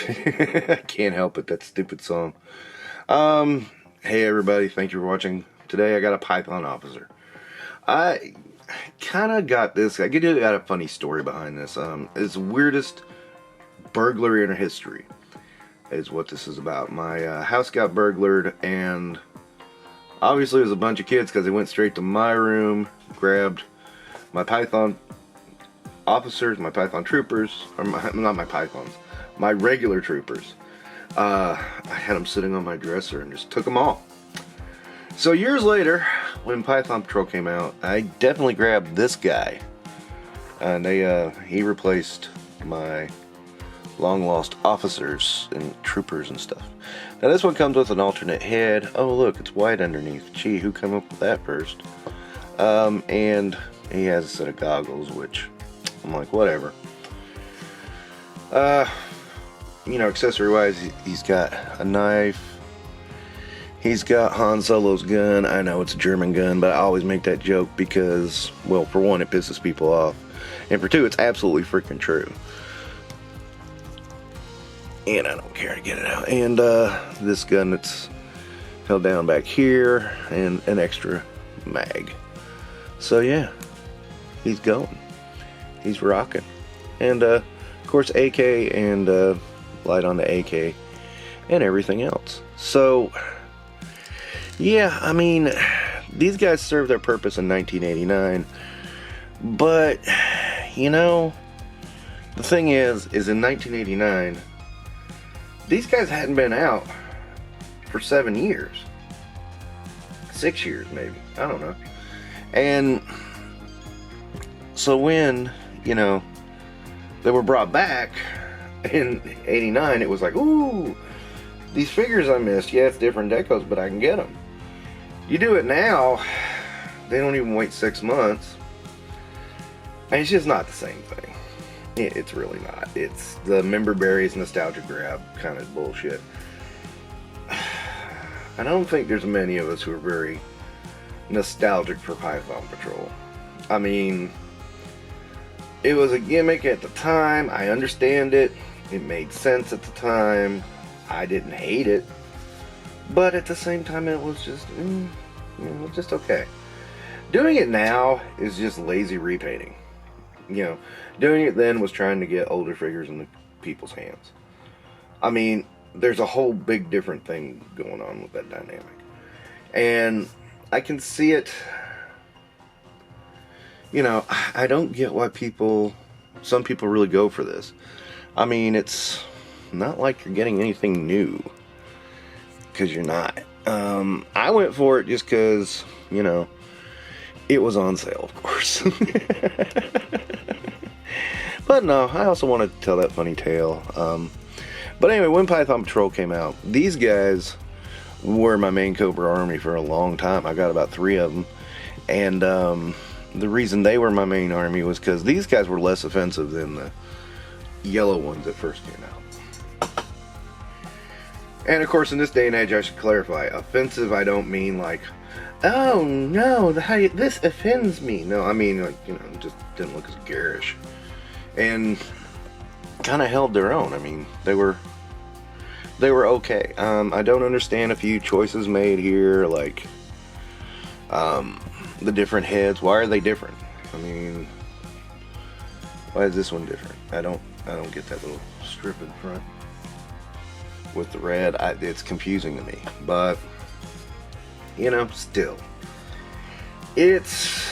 I can't help it, that stupid song. Hey everybody, thank you for watching. Today I got a Python officer. I kind of got this, I got a funny story behind this. It's the weirdest burglary in history is what this is about. My house got burglared, and obviously it was a bunch of kids because they went straight to my room, grabbed my Python officers, my Python troopers, or not my Pythons, my regular troopers. I had them sitting on my dresser and just took them all. So years later, when Python Patrol came out, I definitely grabbed this guy, and he replaced my long lost officers and troopers and stuff. Now this one comes with an alternate head. Oh look, it's white underneath. Gee, who came up with that first? And he has a set of goggles, which I'm like, whatever. You know, accessory wise, he's got a knife. He's got Han Solo's gun. I know it's a German gun, but I always make that joke because, well, for one, it pisses people off, and for two, it's absolutely freaking true. And I don't care to get it out. And this gun that's held down back here, and an extra mag. So yeah, he's going. He's rocking. And of course, AK and light on the AK and everything else. So yeah, I mean, these guys served their purpose in 1989, but you know, the thing is in 1989, these guys hadn't been out for 7 years, 6 years maybe, I don't know. And so when, you know, they were brought back in 89, it was like, ooh, these figures I missed, yeah, it's different decos, but I can get them. You do it now, they don't even wait 6 months, and it's just not the same thing. It's really not. It's the member berries nostalgia grab kind of bullshit. I don't think there's many of us who are very nostalgic for Python Patrol. I mean, it was a gimmick at the time. I understand it. It made sense at the time. I didn't hate it. But at the same time, it was just, just okay. Doing it now is just lazy repainting. You know, doing it then was trying to get older figures in the people's hands. I mean, there's a whole big different thing going on with that dynamic. And I can see it. You know, I don't get why some people really go for this. I mean, it's not like you're getting anything new, because you're not. I went for it just because, you know, it was on sale, of course. But no, I also wanted to tell that funny tale. But anyway, when Python Patrol came out, these guys were my main Cobra army for a long time. I got about 3 of them. And the reason they were my main army was because these guys were less offensive than the yellow ones that first came out. And of course, in this day and age, I should clarify, offensive, I don't mean like, oh no, this offends me. No, I mean, like, you know, just didn't look as garish. And kind of held their own. I mean, they were okay. I don't understand a few choices made here, like the different heads. Why are they different? I mean, why is this one different? I don't get that little strip in front with the red. It's confusing to me, but you know, still, it's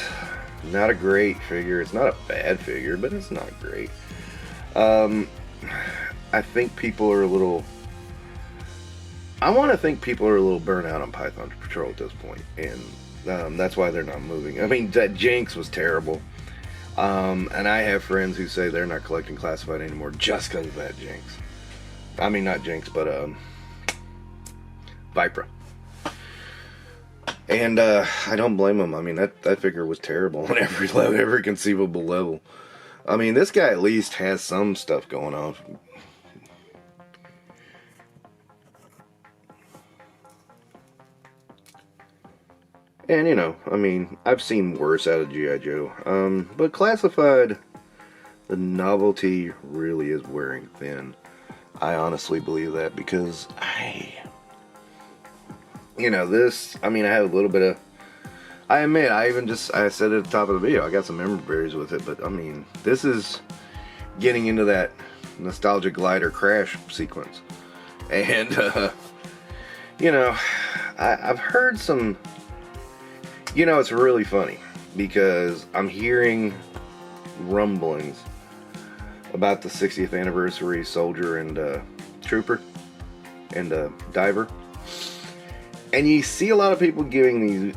not a great figure. It's not a bad figure, but it's not great. I think people are a little, I want to think people are a little burnt out on Python Patrol at this point, and that's why they're not moving. I mean, that Jinx was terrible, and I have friends who say they're not collecting classified anymore just because of that Jinx. I mean, not Jinx, but Vipra. And I don't blame them. I mean, that figure was terrible on every level, every conceivable level. I mean, this guy at least has some stuff going on. And, you know, I mean, I've seen worse out of G.I. Joe. But classified, the novelty really is wearing thin. I honestly believe that because this, I mean, I have a little bit of, I admit, I said at the top of the video, I got some member berries with it, but I mean, this is getting into that nostalgic glider crash sequence. And, I've heard some, it's really funny because I'm hearing rumblings about the 60th anniversary Soldier and Trooper and Diver. And you see a lot of people giving these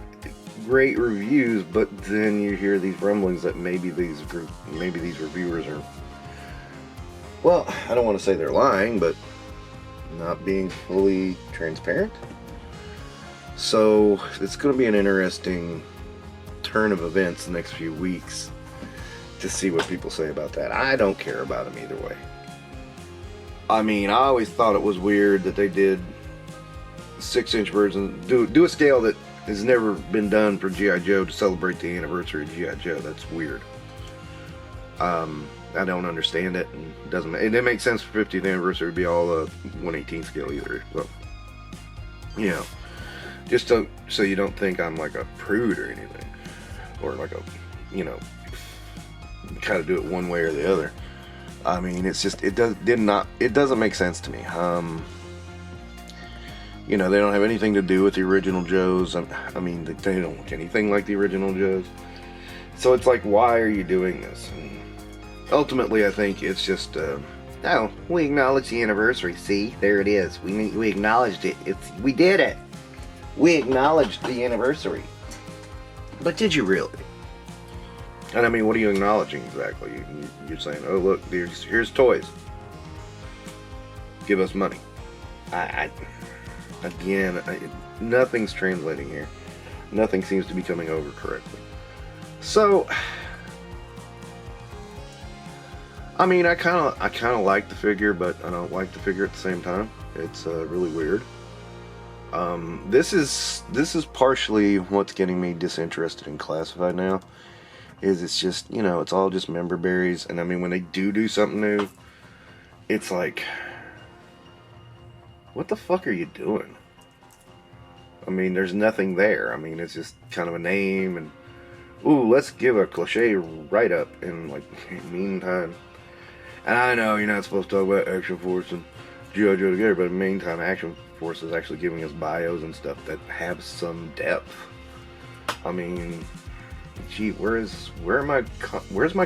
great reviews, but then you hear these rumblings that maybe these reviewers are, well, I don't want to say they're lying, but not being fully transparent. So it's going to be an interesting turn of events the next few weeks to see what people say about that. I don't care about them either way. I mean, I always thought it was weird that they did 6-inch versions, do a scale that has never been done for G.I. Joe to celebrate the anniversary of G.I. Joe. That's weird. I don't understand it, and it didn't make sense for 50th anniversary to be all a 1/18 scale either. So, just so you don't think I'm like a prude or anything, or like a, kind of do it one way or the other. I mean, it's just, it doesn't make sense to me. They don't have anything to do with the original Joes. I mean, they don't look anything like the original Joes. So it's like, why are you doing this? And ultimately, I think it's just, we acknowledge the anniversary. See, there it is. We acknowledged it. We did it. We acknowledged the anniversary. But did you really? And I mean, what are you acknowledging exactly? You're saying, oh look, here's toys. Give us money. Again, nothing's translating here. Nothing seems to be coming over correctly. So, I mean, I kind of like the figure, but I don't like the figure at the same time. It's really weird. This is partially what's getting me disinterested in classified now. It's just, it's all just member berries, and I mean, when they do something new, it's like, what the fuck are you doing? I mean, there's nothing there. I mean, it's just kind of a name, and ooh, let's give a cliche write-up in, like, meantime. And I know you're not supposed to talk about Action Force and G.I. Joe together, but in the meantime, Action Force is actually giving us bios and stuff that have some depth. I mean, gee, where's my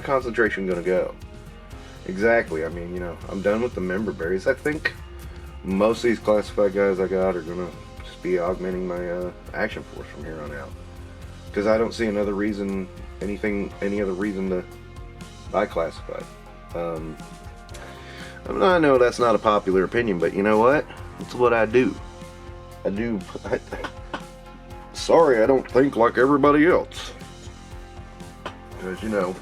concentration gonna go? Exactly. I mean, I'm done with the member berries. I think most of these classified guys I got are gonna just be augmenting my Action Force from here on out, because I don't see any other reason to buy classified. I know that's not a popular opinion, but you know what? It's what I do. Sorry, I don't think like everybody else. Because,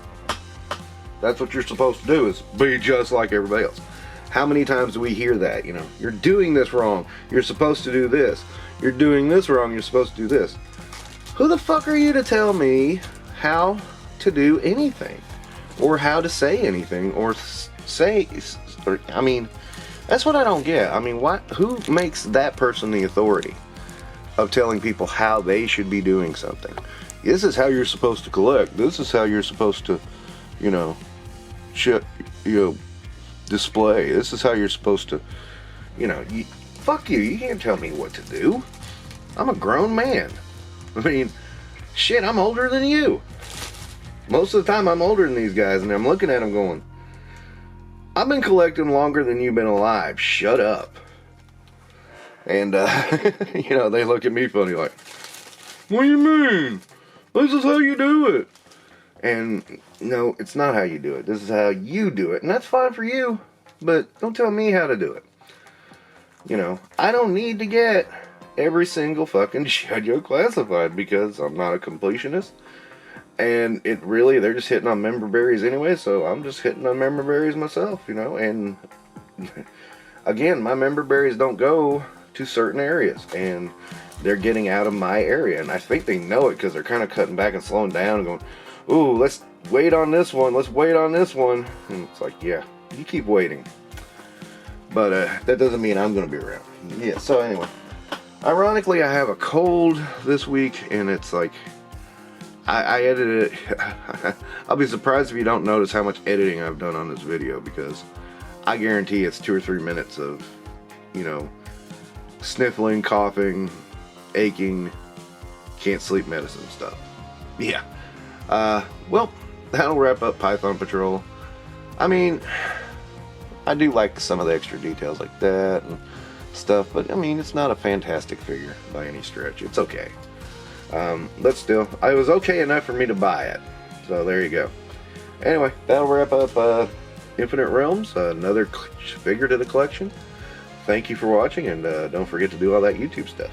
that's what you're supposed to do, is be just like everybody else. How many times do we hear that? You're doing this wrong. You're supposed to do this. You're doing this wrong. You're supposed to do this. Who the fuck are you to tell me how to do anything? Or how to say anything? I mean, that's what I don't get. I mean, who makes that person the authority of telling people how they should be doing something? This is how you're supposed to collect. This is how you're supposed to, display. This is how you're supposed to, fuck you. You can't tell me what to do. I'm a grown man. I mean, shit, I'm older than you. Most of the time I'm older than these guys, and I'm looking at them going, I've been collecting longer than you've been alive. Shut up. And, they look at me funny like, what do you mean? This is how you do it. And, no, it's not how you do it. This is how you do it. And that's fine for you, but don't tell me how to do it. I don't need to get every single fucking G.I. Joe classified, because I'm not a completionist. And they're just hitting on member berries anyway, so I'm just hitting on member berries myself, and again, my member berries don't go to certain areas, and they're getting out of my area, and I think they know it, because they're kind of cutting back and slowing down and going, ooh, let's wait on this one, and it's like, yeah, you keep waiting. But that doesn't mean I'm going to be around. Yeah, so anyway. Ironically, I have a cold this week, and it's like, I edited it. I'll be surprised if you don't notice how much editing I've done on this video, because I guarantee it's 2 or 3 minutes of, you know, sniffling, coughing, aching, can't sleep medicine stuff. Yeah. Well, that'll wrap up Python Patrol. I mean, I do like some of the extra details like that and stuff, but I mean, it's not a fantastic figure by any stretch. It's okay. But still, it was okay enough for me to buy it. So there you go. Anyway, that'll wrap up Infinite Realms, another figure to the collection. Thank you for watching, and don't forget to do all that YouTube stuff.